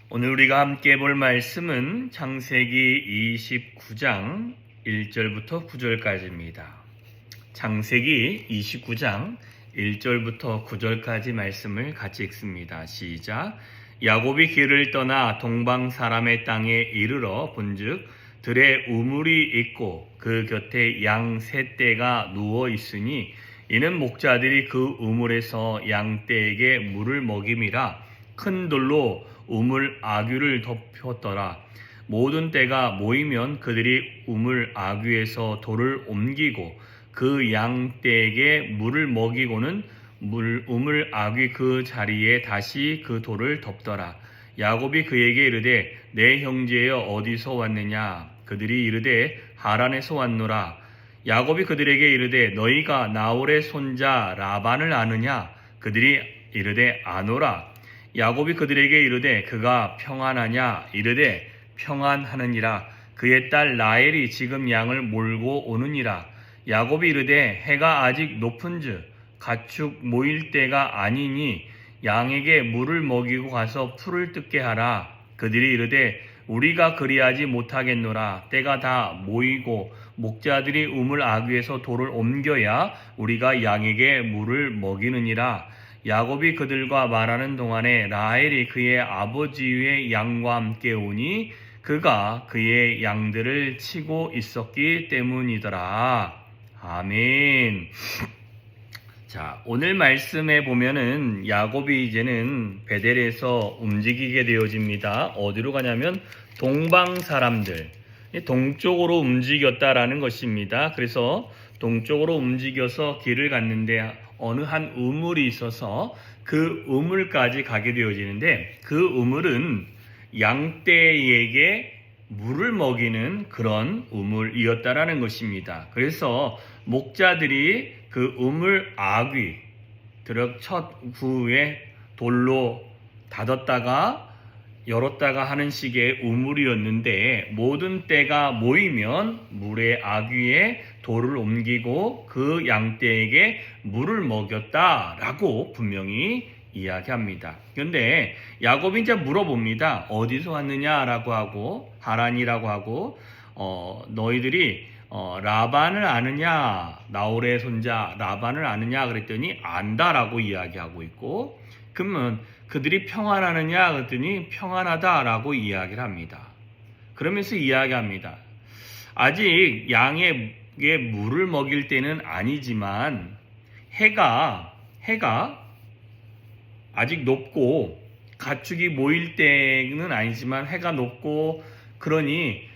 오늘 우리가 함께 볼 말씀은 창세기 29장 1절부터 9절까지입니다. 창세기 29장 1절부터 9절까지 말씀을 같이 읽습니다. 시작. 야곱이 길을 떠나 동방 사람의 땅에 이르러 본즉 들에 우물이 있고 그 곁에 양 세 떼가 누워 있으니 이는 목자들이 그 우물에서 양 떼에게 물을 먹임이라. 큰 돌로 우물 아귀를 덮었더라. 모든 떼가 모이면 그들이 우물 아귀에서 돌을 옮기고 그 양 떼에게 물을 먹이고는 우물 아귀 그 자리에 다시 그 돌을 덮더라. 야곱이 그에게 이르되 내 형제여 어디서 왔느냐? 그들이 이르되 하란에서 왔노라. 야곱이 그들에게 이르되 너희가 나홀의 손자 라반을 아느냐? 그들이 이르되 아노라. 야곱이 그들에게 이르되 그가 평안하냐? 이르되 평안하느니라. 그의 딸 라헬이 지금 양을 몰고 오느니라. 야곱이 이르되 해가 아직 높은즉 가축 모일 때가 아니니 양에게 물을 먹이고 가서 풀을 뜯게 하라. 그들이 이르되 우리가 그리하지 못하겠노라. 때가 다 모이고 목자들이 우물 아귀에서 돌을 옮겨야 우리가 양에게 물을 먹이느니라. 야곱이 그들과 말하는 동안에 라헬이 그의 아버지의 양과 함께 오니 그가 그의 양들을 치고 있었기 때문이더라. 아멘. 자, 오늘 말씀에 보면은 야곱이 이제는 베델에서 움직이게 되어집니다. 어디로 가냐면 동방 사람들, 동쪽으로 움직였다라는 것입니다. 그래서 동쪽으로 움직여서 길을 갔는데 어느 한 우물이 있어서 그 우물까지 가게 되어지는데 그 우물은 양떼에게 물을 먹이는 그런 우물이었다라는 것입니다. 그래서 목자들이 그 우물 아귀 첫 후에 돌로 닫았다가 열었다가 하는 식의 우물이었는데 모든 떼가 모이면 물의 아귀에 돌을 옮기고 그 양떼에게 물을 먹였다라고 분명히 이야기합니다. 그런데 야곱이 이제 물어봅니다. 어디서 왔느냐라고 하고 하란이라고 하고 너희들이 라반을 아느냐? 나홀의 손자 라반을 아느냐? 그랬더니 안다라고 이야기하고 있고 그러면 그들이 평안하느냐? 그랬더니 평안하다라고 이야기를 합니다. 그러면서 이야기합니다. 아직 양에게 물을 먹일 때는 아니지만 해가 아직 높고 가축이 모일 때는 아니지만 해가 높고 그러니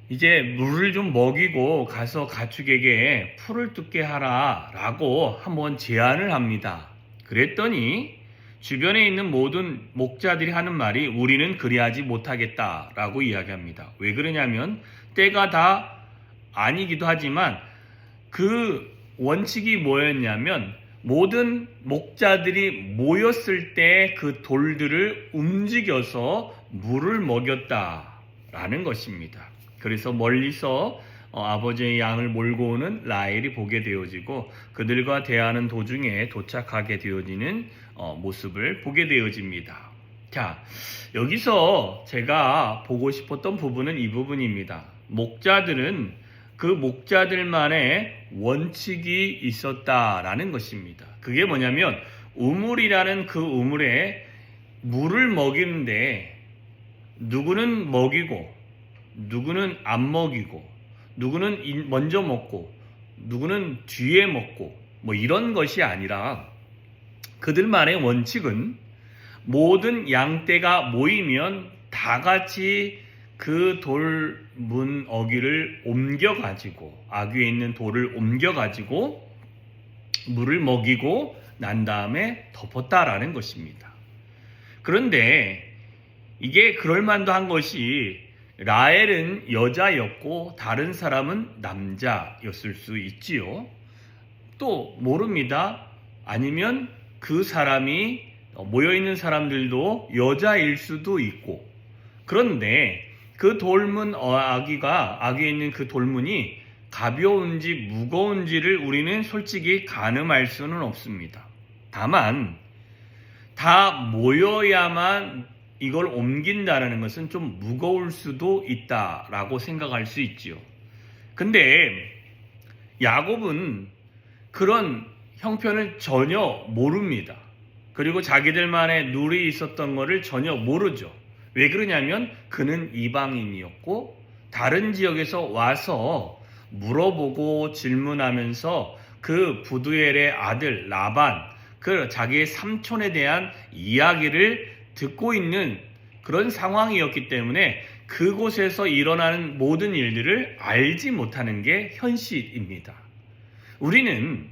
이제 물을 좀 먹이고 가서 가축에게 풀을 뜯게 하라 라고 한번 제안을 합니다. 그랬더니 주변에 있는 모든 목자들이 하는 말이 우리는 그리하지 못하겠다 라고 이야기합니다. 왜 그러냐면 때가 다 아니기도 하지만 그 원칙이 뭐였냐면 모든 목자들이 모였을 때 그 돌들을 움직여서 물을 먹였다라는 것입니다. 그래서 멀리서 아버지의 양을 몰고 오는 라헬이 보게 되어지고 그들과 대하는 도중에 도착하게 되어지는 모습을 보게 되어집니다. 자, 여기서 제가 보고 싶었던 부분은 이 부분입니다. 목자들은 그 목자들만의 원칙이 있었다라는 것입니다. 그게 뭐냐면 우물이라는 그 우물에 물을 먹이는데 누구는 먹이고 누구는 안 먹이고 누구는 먼저 먹고 누구는 뒤에 먹고 뭐 이런 것이 아니라 그들만의 원칙은 모든 양떼가 모이면 다 같이 그 돌문 어귀를 옮겨가지고 아귀에 있는 돌을 옮겨가지고 물을 먹이고 난 다음에 덮었다라는 것입니다. 그런데 이게 그럴만도 한 것이 라헬은 여자였고 다른 사람은 남자였을 수 있지요. 또 모릅니다. 아니면 그 사람이 모여있는 사람들도 여자일 수도 있고 그런데 그 돌문 아귀에 있는 그 돌문이 가벼운지 무거운지를 우리는 솔직히 가늠할 수는 없습니다. 다만 다 모여야만 이걸 옮긴다는 것은 좀 무거울 수도 있다라고 생각할 수 있지요. 근데 야곱은 그런 형편을 전혀 모릅니다. 그리고 자기들만의 룰이 있었던 것을 전혀 모르죠. 왜 그러냐면 그는 이방인이었고 다른 지역에서 와서 물어보고 질문하면서 그 부두엘의 아들 라반, 그 자기의 삼촌에 대한 이야기를 듣고 있는 그런 상황이었기 때문에 그곳에서 일어나는 모든 일들을 알지 못하는 게 현실입니다. 우리는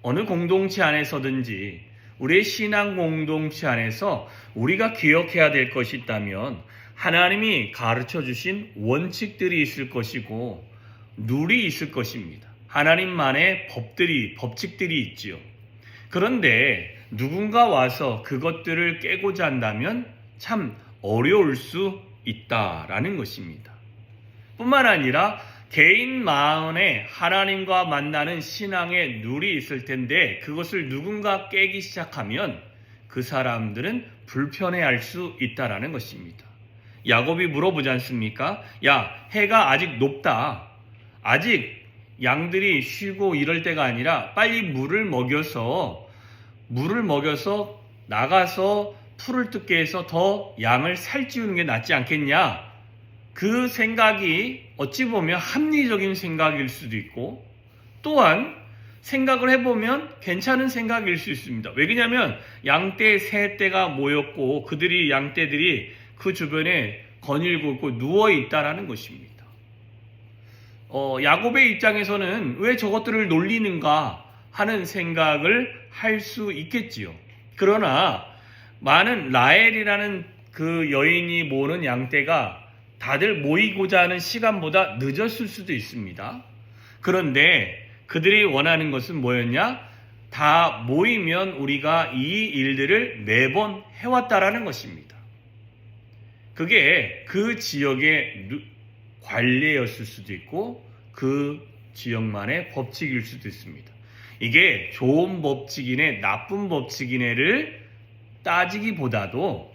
어느 공동체 안에서든지 우리의 신앙 공동체 안에서 우리가 기억해야 될 것이 있다면 하나님이 가르쳐 주신 원칙들이 있을 것이고 룰이 있을 것입니다. 하나님만의 법칙들이 있지요. 그런데 누군가 와서 그것들을 깨고자 한다면 참 어려울 수 있다라는 것입니다. 뿐만 아니라 개인 마음에 하나님과 만나는 신앙의 룰이 있을 텐데 그것을 누군가 깨기 시작하면 그 사람들은 불편해할 수 있다라는 것입니다. 야곱이 물어보지 않습니까? 야, 해가 아직 높다. 아직 양들이 쉬고 이럴 때가 아니라 빨리 물을 먹여서 나가서 풀을 뜯게 해서 더 양을 살찌우는 게 낫지 않겠냐? 그 생각이 어찌 보면 합리적인 생각일 수도 있고 또한 생각을 해보면 괜찮은 생각일 수 있습니다. 왜 그러냐면 양떼, 새떼가 모였고 양떼들이 그 주변에 거닐고 있고 누워있다라는 것입니다. 야곱의 입장에서는 왜 저것들을 놀리는가 하는 생각을 할 수 있겠지요. 그러나 많은 라헬이라는 그 여인이 모으는 양떼가 다들 모이고자 하는 시간보다 늦었을 수도 있습니다. 그런데 그들이 원하는 것은 뭐였냐? 다 모이면 우리가 이 일들을 매번 해왔다라는 것입니다. 그게 그 지역의 관례였을 수도 있고 그 지역만의 법칙일 수도 있습니다. 이게 좋은 법칙이네 나쁜 법칙이네를 따지기보다도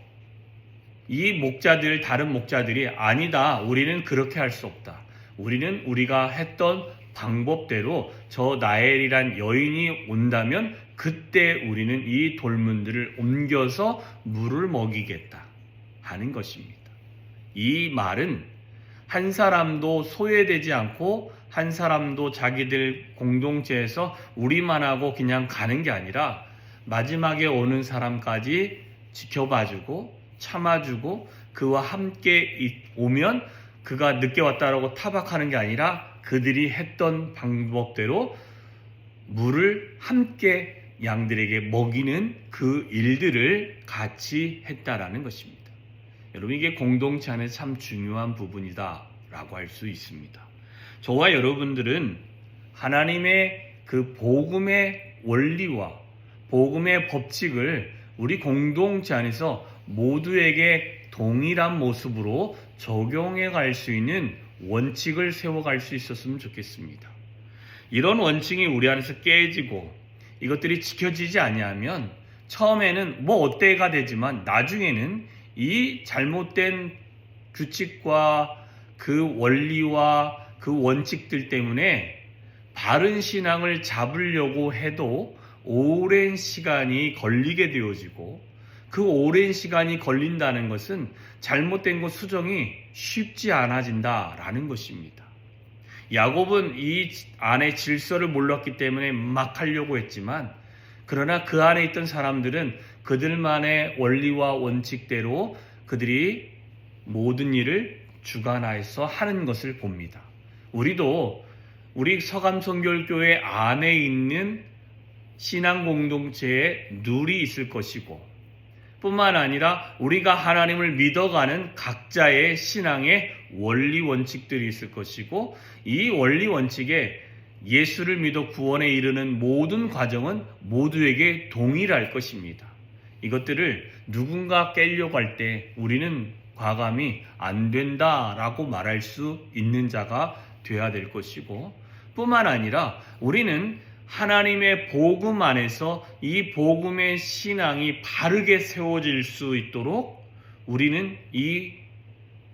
다른 목자들이 아니다. 우리는 그렇게 할 수 없다. 우리는 우리가 했던 방법대로 저 나엘이란 여인이 온다면 그때 우리는 이 돌문들을 옮겨서 물을 먹이겠다 하는 것입니다. 이 말은 한 사람도 소외되지 않고 한 사람도 자기들 공동체에서 우리만 하고 그냥 가는 게 아니라 마지막에 오는 사람까지 지켜봐주고 참아주고 그와 함께 오면 그가 늦게 왔다라고 타박하는 게 아니라 그들이 했던 방법대로 물을 함께 양들에게 먹이는 그 일들을 같이 했다라는 것입니다. 여러분 이게 공동체 안에 참 중요한 부분이다라고 할 수 있습니다. 저와 여러분들은 하나님의 그 복음의 원리와 복음의 법칙을 우리 공동체 안에서 모두에게 동일한 모습으로 적용해 갈 수 있는 원칙을 세워갈 수 있었으면 좋겠습니다. 이런 원칙이 우리 안에서 깨지고 이것들이 지켜지지 아니하면 처음에는 뭐 어때가 되지만 나중에는 이 잘못된 규칙과 그 원리와 그 원칙들 때문에 바른 신앙을 잡으려고 해도 오랜 시간이 걸리게 되어지고 그 오랜 시간이 걸린다는 것은 잘못된 것 수정이 쉽지 않아진다라는 것입니다. 야곱은 이 안에 질서를 몰랐기 때문에 막 하려고 했지만 그러나 그 안에 있던 사람들은 그들만의 원리와 원칙대로 그들이 모든 일을 주관하여서 하는 것을 봅니다. 우리도 우리 서감성결교회 안에 있는 신앙 공동체에 룰이 있을 것이고 뿐만 아니라 우리가 하나님을 믿어가는 각자의 신앙의 원리 원칙들이 있을 것이고 이 원리 원칙에 예수를 믿어 구원에 이르는 모든 과정은 모두에게 동일할 것입니다. 이것들을 누군가 깨려고 할 때 우리는 과감히 안 된다라고 말할 수 있는 자가 되어야 될 것이고 뿐만 아니라 우리는 하나님의 복음 안에서 이 복음의 신앙이 바르게 세워질 수 있도록 우리는 이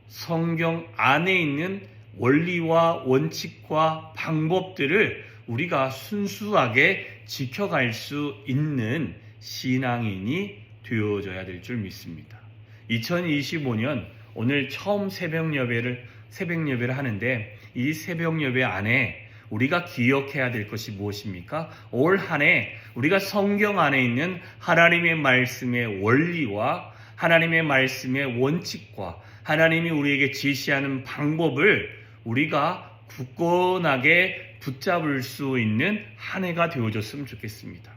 성경 안에 있는 원리와 원칙과 방법들을 우리가 순수하게 지켜갈 수 있는 신앙인이 되어져야 될 줄 믿습니다. 2025년 오늘 처음 새벽 예배를 하는데, 이 새벽 예배 안에 우리가 기억해야 될 것이 무엇입니까? 올 한 해 우리가 성경 안에 있는 하나님의 말씀의 원리와 하나님의 말씀의 원칙과 하나님이 우리에게 제시하는 방법을 우리가 굳건하게 붙잡을 수 있는 한 해가 되어졌으면 좋겠습니다.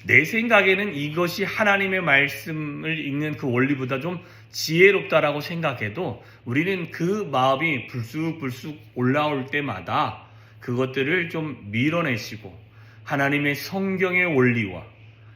내 생각에는 이것이 하나님의 말씀을 읽는 그 원리보다 좀 지혜롭다라고 생각해도 우리는 그 마음이 불쑥불쑥 올라올 때마다 그것들을 좀 밀어내시고 하나님의 성경의 원리와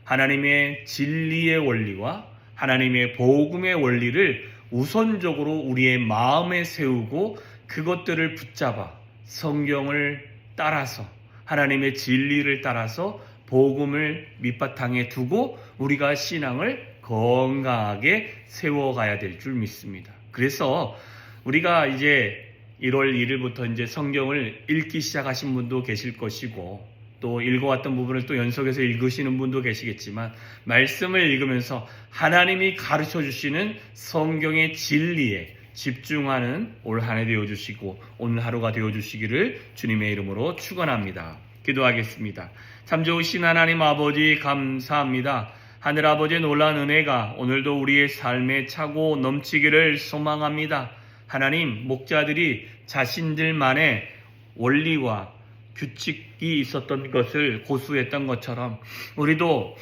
하나님의 진리의 원리와 하나님의 복음의 원리를 우선적으로 우리의 마음에 세우고 그것들을 붙잡아 성경을 따라서 하나님의 진리를 따라서 복음을 밑바탕에 두고 우리가 신앙을 건강하게 세워가야 될 줄 믿습니다. 그래서 우리가 이제 1월 1일부터 이제 성경을 읽기 시작하신 분도 계실 것이고, 또 읽어왔던 부분을 또 연속해서 읽으시는 분도 계시겠지만, 말씀을 읽으면서 하나님이 가르쳐 주시는 성경의 진리에 집중하는 올 한 해 되어주시고 오늘 하루가 되어주시기를 주님의 이름으로 축원합니다. 기도하겠습니다. 참 좋으신 하나님 아버지 감사합니다. 하늘아버지의 놀라운 은혜가 오늘도 우리의 삶에 차고 넘치기를 소망합니다. 하나님, 목자들이 자신들만의 원리와 규칙이 있었던 것을 고수했던 것처럼 우리도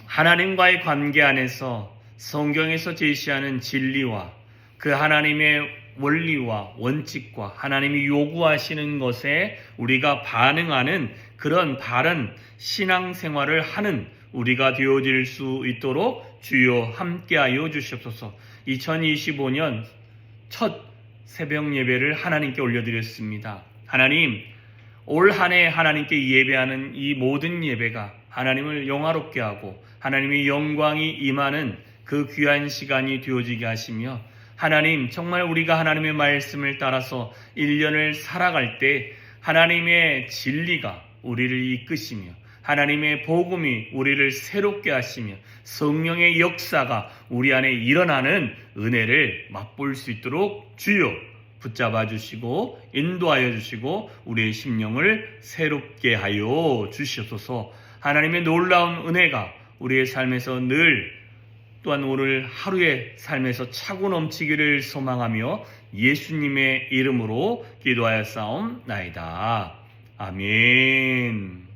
하나님과의 관계 안에서 성경에서 제시하는 진리와 그 하나님의 원리와 원칙과 하나님이 요구하시는 것에 우리가 반응하는 그런 바른 신앙생활을 하는 우리가 되어질 수 있도록 주여 함께하여 주시옵소서. 2025년 첫 새벽 예배를 하나님께 올려드렸습니다. 하나님, 올 한 해 하나님께 예배하는 이 모든 예배가 하나님을 영화롭게 하고 하나님의 영광이 임하는 그 귀한 시간이 되어지게 하시며, 하나님, 정말 우리가 하나님의 말씀을 따라서 1년을 살아갈 때 하나님의 진리가 우리를 이끄시며 하나님의 복음이 우리를 새롭게 하시며 성령의 역사가 우리 안에 일어나는 은혜를 맛볼 수 있도록 주여 붙잡아 주시고 인도하여 주시고 우리의 심령을 새롭게 하여 주시옵소서. 하나님의 놀라운 은혜가 우리의 삶에서 늘, 또한 오늘 하루의 삶에서 차고 넘치기를 소망하며 예수님의 이름으로 기도하였사옵나이다. 아멘.